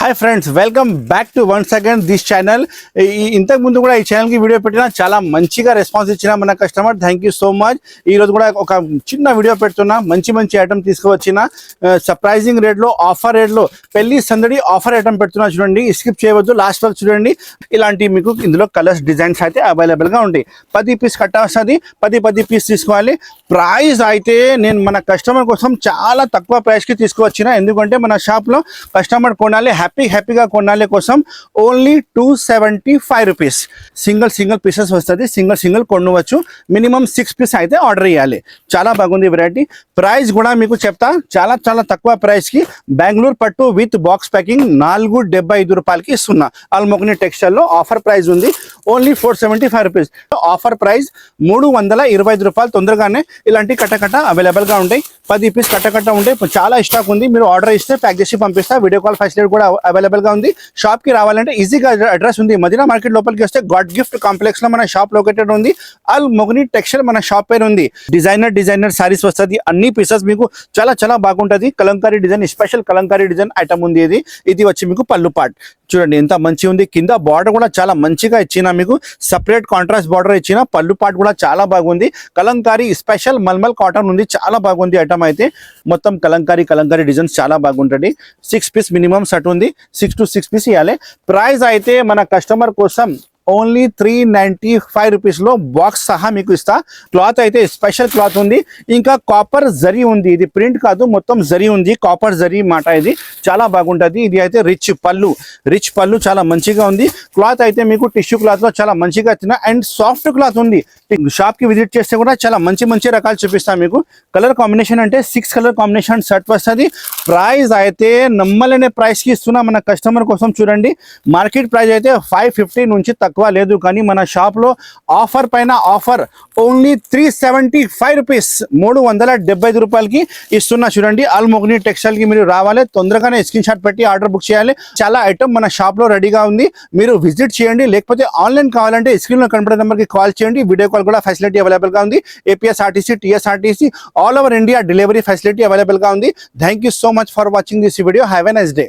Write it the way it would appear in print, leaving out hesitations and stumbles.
Hi friends, welcome back to once again this channel. ఇంతకు ముందు కూడా ఈ ఛానల్కి వీడియో పెట్టినా చాలా మంచిగా రెస్పాన్స్ ఇచ్చిన మన customer, thank you so much. ఈరోజు కూడా ఒక చిన్న వీడియో పెడుతున్నా, మంచి ఐటమ్ తీసుకువచ్చిన సర్ప్రైజింగ్ రేట్లో, ఆఫర్ రేట్లో, పెళ్లి సందడి ఆఫర్ ఐటమ్ పెడుతున్నా. చూడండి, స్కిప్ చేయవద్దు, లాస్ట్ వరకు చూడండి. ఇలాంటి మీకు ఇందులో కలర్స్, డిజైన్స్ అయితే అవైలబుల్గా ఉంటాయి. 10 పీస్ కట్ట వస్తుంది, 10 పీస్ తీసుకోవాలి. ప్రైస్ అయితే నేను మన కస్టమర్ కోసం చాలా తక్కువ ప్రైస్కి తీసుకువచ్చిన, ఎందుకంటే మన షాప్లో కస్టమర్ కొనాలి, హ్యాపీగా కొనాలి కోసం ఓన్లీ 275 రూపీస్. సింగిల్ పీసెస్ వస్తుంది, సింగిల్ కొనవచ్చు. మినిమం 6 పీస్ అయితే ఆర్డర్ చేయాలి. చాలా బాగుంది వెరైటీ. ప్రైస్ కూడా మీకు చెప్తా, చాలా తక్కువ ప్రైస్కి బెంగళూరు పట్టు విత్ బాక్స్ ప్యాకింగ్ 475 రూపాయలకి ఇస్తున్నా. ఆల్మోగ్ని టెక్స్టైల్లో ఆఫర్ ప్రైస్ ఉంది, ఓన్లీ 475 రూపీస్. ఆఫర్ ప్రైస్ 325 రూపాయలు. తొందరగానే ఇలాంటి కట్ట అవైలబుల్గా ఉంటాయి. 10 పీస్ కట్ట ఉంటాయి. చాలా స్టాక్ ఉంది, మీరు ఆర్డర్ ఇస్తే ప్యాక్ చేసి పంపిస్తా. వీడియో కాల్ ఫెసిలిటీ కూడా అవైలబుల్గా ఉంది. షాప్కి రావాలంటే ఈజీగా అడ్రస్ ఉంది. మదీనా మార్కెట్ లోపలికి వస్తే గాడ్ గిఫ్ట్ కాంప్లెక్స్లో మన షాప్ లొకేటెడ్ ఉంది. అల్ మొగ్ని టెక్స్టైల్ మన షాప్ పేరు ఉంది. డిజైనర్ సారీస్ వస్తుంది. అన్ని పీసెస్ మీకు చాలా బాగుంటుంది. Kalamkari design, special Kalamkari design item ఉంది. ఇది వచ్చి మీకు పళ్ళు పార్ట్ చూడండి ఎంత మంచి ఉంది. కింద బార్డర్ కూడా చాలా మంచిగా ఇచ్చిన, మీకు సపరేట్ కాంట్రాస్ట్ బార్డర్ ఇచ్చిన. పళ్ళు పార్ట్ కూడా చాలా బాగుంది. కలంకారీ స్పెషల్ మల్మల్ కాటన్ ఉంది, చాలా బాగుంది ఐటమ్ అయితే. మొత్తం కలంకారీ డిజైన్స్ చాలా బాగుంటుంది. 6 పీస్ మినిమం సెట్ ఉంది, 6 to 6 పీస్ ఇవ్వాలి. ప్రైస్ అయితే మన కస్టమర్ కోసం ఓన్లీ 395 రూపీస్లో బాక్స్ సహా మీకు ఇస్తా. క్లాత్ అయితే స్పెషల్ క్లాత్ ఉంది. ఇంకా కాపర్ జరీ ఉంది, ఇది ప్రింట్ కాదు, మొత్తం జరీ ఉంది, కాపర్ జరీ మాట. ఇది చాలా బాగుంటుంది. ఇది అయితే రిచ్ పళ్ళు చాలా మంచిగా ఉంది. క్లాత్ అయితే మీకు టిష్యూ క్లాత్లో చాలా మంచిగా ఇచ్చిన అండ్ సాఫ్ట్ క్లాత్ ఉంది. షాప్కి విజిట్ చేస్తే కూడా చాలా మంచి రకాలు చూపిస్తాను మీకు. కలర్ కాంబినేషన్ అంటే 6 కలర్ కాంబినేషన్ సెట్ వస్తుంది. ప్రైస్ అయితే నమ్మలేని ప్రైస్కి ఇస్తున్నా మన కస్టమర్ కోసం. చూడండి, మార్కెట్ ప్రైస్ అయితే 550 నుంచి తక్కువ లేదు, కానీ మన షాప్లో ఆఫర్ పైన ఆఫర్ ఓన్లీ 375 రూపీస్, 375 రూపాయలకి ఇస్తున్నా. చూడండి, ఆల్మోగ్ని టెక్స్టైల్కి మీరు రావాలి, తొందరగానే స్క్రీన్ షాట్ పెట్టి ఆర్డర్ బుక్ చేయాలి. చాలా ఐటమ్ మన షాప్లో రెడీగా ఉంది, మీరు విజిట్ చేయండి. లేకపోతే ఆన్లైన్ కావాలంటే స్క్రీన్లో కనపడే నెంబర్కి కాల్ చేయండి. వీడియో కాల్ కూడా ఫెసిలిటీ అవైలబుల్గా ఉంది. APSRTC, TSRTC all over India delivery facility అవైలబుల్గా ఉంది. Thank you so much for watching this video. Have a nice day.